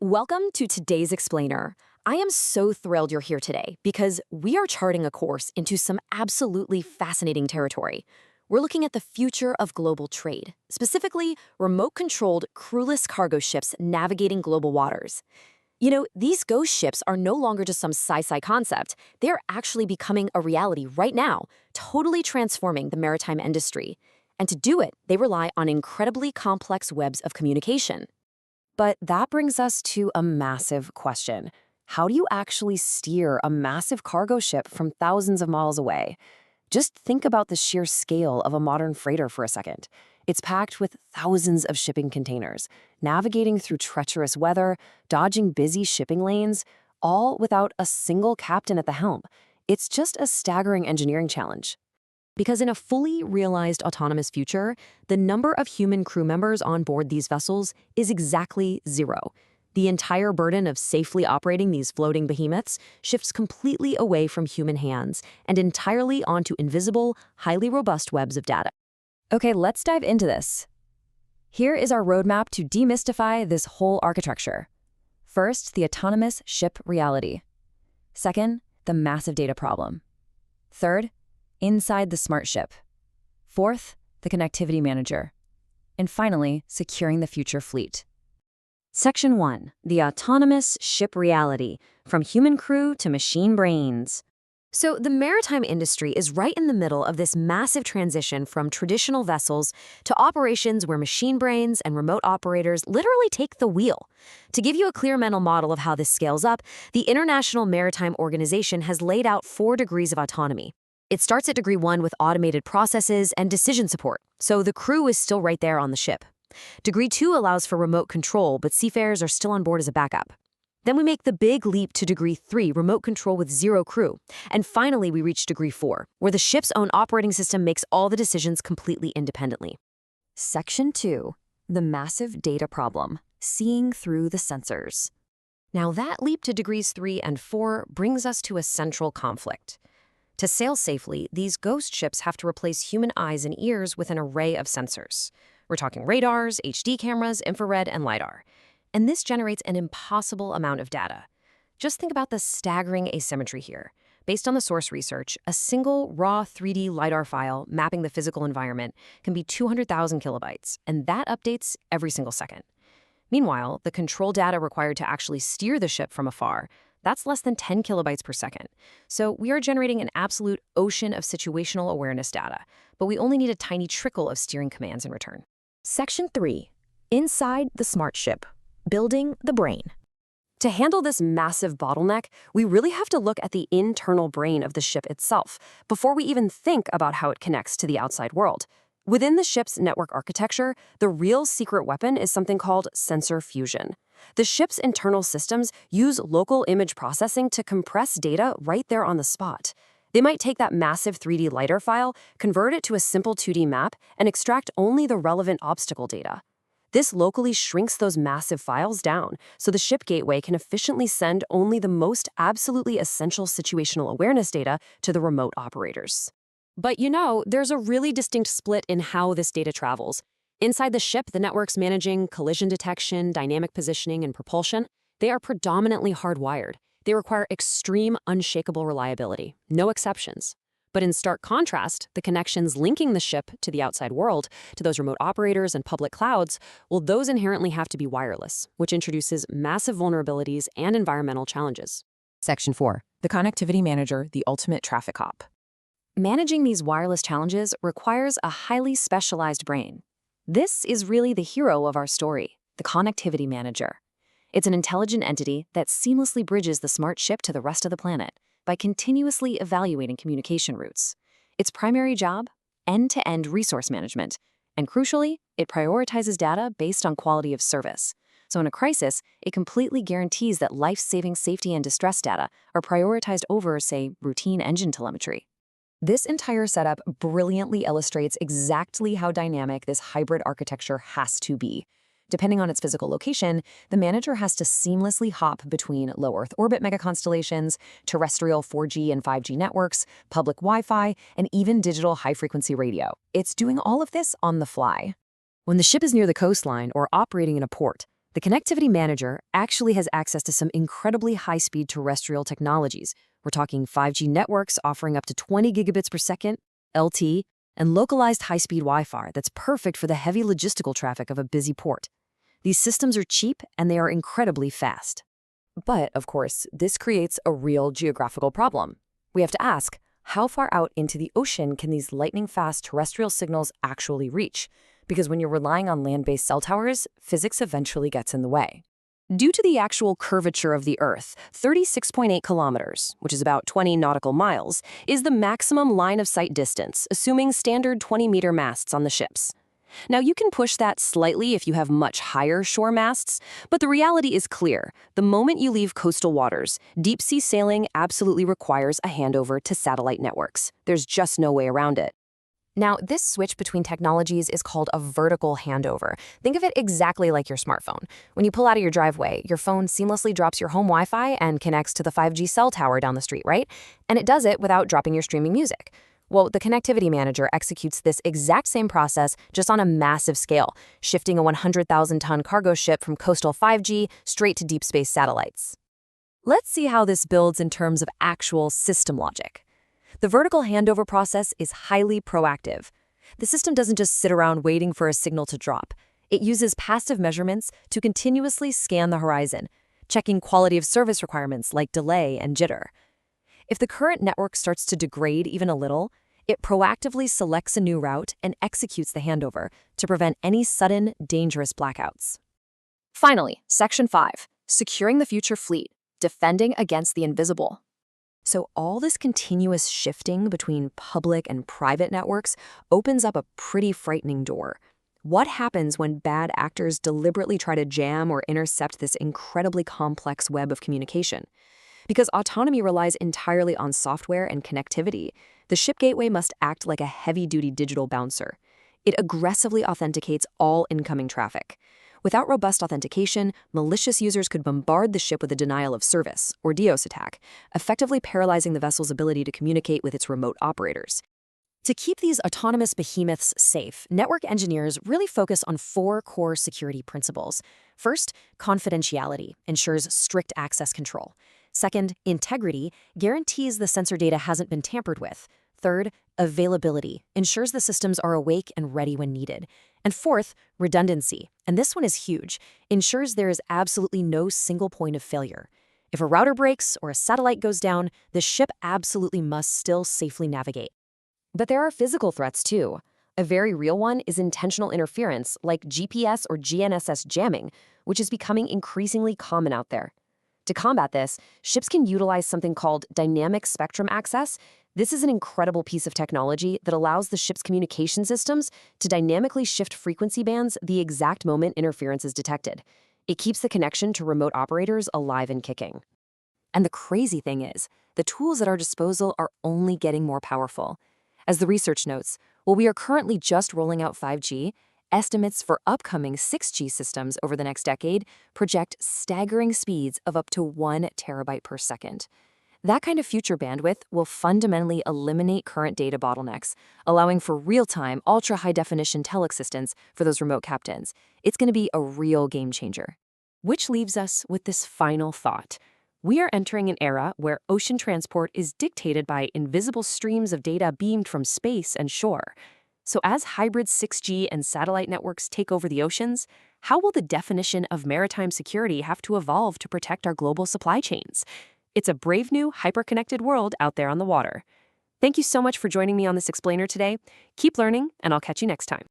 Welcome to today's Explainer. I am so thrilled you're here today because we are charting a course into some absolutely fascinating territory. We're looking at the future of global trade, specifically remote-controlled crewless cargo ships navigating global waters. These ghost ships are no longer just some sci-fi concept. They're actually becoming a reality right now, totally transforming the maritime industry. And to do it, they rely on incredibly complex webs of communication. But that brings us to a massive question. How do you actually steer a massive cargo ship from thousands of miles away? Just think about the sheer scale of a modern freighter for a second. It's packed with thousands of shipping containers, navigating through treacherous weather, dodging busy shipping lanes, all without a single captain at the helm. It's just a staggering engineering challenge. Because in a fully realized autonomous future, the number of human crew members on board these vessels is exactly zero. The entire burden of safely operating these floating behemoths shifts completely away from human hands and entirely onto invisible, highly robust webs of data. Okay, let's dive into this. Here is our roadmap to demystify this whole architecture. First, the autonomous ship reality. Second, the massive data problem. Third, inside the smart ship. Fourth, the connectivity manager. And finally, securing the future fleet. Section 1. The autonomous ship reality, from human crew to machine brains. So the maritime industry is right in the middle of this massive transition from traditional vessels to operations where machine brains and remote operators literally take the wheel. To give you a clear mental model of how this scales up, the International Maritime Organization has laid out 4 degrees of autonomy. It starts at degree 1 with automated processes and decision support, so the crew is still right there on the ship. Degree 2 allows for remote control, but seafarers are still on board as a backup. Then we make the big leap to degree 3, remote control with 0 crew. And finally, we reach degree 4, where the ship's own operating system makes all the decisions completely independently. Section 2. The massive data problem, seeing through the sensors. Now that leap to degrees 3 and 4 brings us to a central conflict. To sail safely, these ghost ships have to replace human eyes and ears with an array of sensors. We're talking radars, HD cameras, infrared, and LiDAR. And this generates an impossible amount of data. Just think about the staggering asymmetry here. Based on the source research, a single raw 3D LiDAR file mapping the physical environment can be 200,000 kilobytes, and that updates every single second. Meanwhile, the control data required to actually steer the ship from afar, that's less than 10 kilobytes per second. So we are generating an absolute ocean of situational awareness data, but we only need a tiny trickle of steering commands in return. Section 3. Inside the smart ship. Building the brain. To handle this massive bottleneck, we really have to look at the internal brain of the ship itself before we even think about how it connects to the outside world. Within the ship's network architecture, the real secret weapon is something called sensor fusion. The ship's internal systems use local image processing to compress data right there on the spot. They might take that massive 3D LiDAR file, convert it to a simple 2D map, and extract only the relevant obstacle data. This locally shrinks those massive files down, so the ship gateway can efficiently send only the most absolutely essential situational awareness data to the remote operators. But there's a really distinct split in how this data travels. Inside the ship, the networks managing collision detection, dynamic positioning, and propulsion, they are predominantly hardwired. They require extreme, unshakable reliability, no exceptions. But in stark contrast, the connections linking the ship to the outside world, to those remote operators and public clouds, well, those inherently have to be wireless, which introduces massive vulnerabilities and environmental challenges. Section 4. The connectivity manager, the ultimate traffic cop. Managing these wireless challenges requires a highly specialized brain. This is really the hero of our story, the connectivity manager. It's an intelligent entity that seamlessly bridges the smart ship to the rest of the planet by continuously evaluating communication routes. Its primary job? End-to-end resource management. And crucially, it prioritizes data based on quality of service. So in a crisis, it completely guarantees that life-saving safety and distress data are prioritized over, say, routine engine telemetry. This entire setup brilliantly illustrates exactly how dynamic this hybrid architecture has to be. Depending on its physical location, the manager has to seamlessly hop between low Earth orbit megaconstellations, terrestrial 4G and 5G networks, public Wi-Fi, and even digital high-frequency radio. It's doing all of this on the fly. When the ship is near the coastline or operating in a port, The Connectivity Manager actually has access to some incredibly high-speed terrestrial technologies. We're talking 5G networks offering up to 20 gigabits per second, LT, and localized high-speed Wi-Fi that's perfect for the heavy logistical traffic of a busy port. These systems are cheap and they are incredibly fast. But, of course, this creates a real geographical problem. We have to ask, how far out into the ocean can these lightning-fast terrestrial signals actually reach? Because when you're relying on land-based cell towers, physics eventually gets in the way. Due to the actual curvature of the Earth, 36.8 kilometers, which is about 20 nautical miles, is the maximum line-of-sight distance, assuming standard 20-meter masts on the ships. Now, you can push that slightly if you have much higher shore masts, but the reality is clear. The moment you leave coastal waters, deep-sea sailing absolutely requires a handover to satellite networks. There's just no way around it. Now, this switch between technologies is called a vertical handover. Think of it exactly like your smartphone. When you pull out of your driveway, your phone seamlessly drops your home Wi-Fi and connects to the 5G cell tower down the street, right? And it does it without dropping your streaming music. Well, the Connectivity Manager executes this exact same process just on a massive scale, shifting a 100,000-ton cargo ship from coastal 5G straight to deep space satellites. Let's see how this builds in terms of actual system logic. The vertical handover process is highly proactive. The system doesn't just sit around waiting for a signal to drop. It uses passive measurements to continuously scan the horizon, checking quality of service requirements like delay and jitter. If the current network starts to degrade even a little, it proactively selects a new route and executes the handover to prevent any sudden, dangerous blackouts. Finally, Section 5, Securing the Future Fleet, Defending Against the Invisible. So all this continuous shifting between public and private networks opens up a pretty frightening door. What happens when bad actors deliberately try to jam or intercept this incredibly complex web of communication? Because autonomy relies entirely on software and connectivity, the ship gateway must act like a heavy-duty digital bouncer. It aggressively authenticates all incoming traffic. Without robust authentication, malicious users could bombard the ship with a denial of service, or DDoS attack, effectively paralyzing the vessel's ability to communicate with its remote operators. To keep these autonomous behemoths safe, network engineers really focus on 4 core security principles. First, confidentiality ensures strict access control. Second, integrity guarantees the sensor data hasn't been tampered with. Third, availability ensures the systems are awake and ready when needed. And fourth, redundancy, and this one is huge, ensures there is absolutely no single point of failure. If a router breaks or a satellite goes down, the ship absolutely must still safely navigate. But there are physical threats too. A very real one is intentional interference like GPS or GNSS jamming, which is becoming increasingly common out there. To combat this, ships can utilize something called dynamic spectrum access. This is an incredible piece of technology that allows the ship's communication systems to dynamically shift frequency bands the exact moment interference is detected. It keeps the connection to remote operators alive and kicking. And the crazy thing is, the tools at our disposal are only getting more powerful. As the research notes, while we are currently just rolling out 5G, estimates for upcoming 6G systems over the next decade project staggering speeds of up to 1 terabyte per second. That kind of future bandwidth will fundamentally eliminate current data bottlenecks, allowing for real-time, ultra-high-definition teleassistance for those remote captains. It's going to be a real game changer. Which leaves us with this final thought. We are entering an era where ocean transport is dictated by invisible streams of data beamed from space and shore. So as hybrid 6G and satellite networks take over the oceans, how will the definition of maritime security have to evolve to protect our global supply chains? It's a brave new, hyper-connected world out there on the water. Thank you so much for joining me on this explainer today. Keep learning, and I'll catch you next time.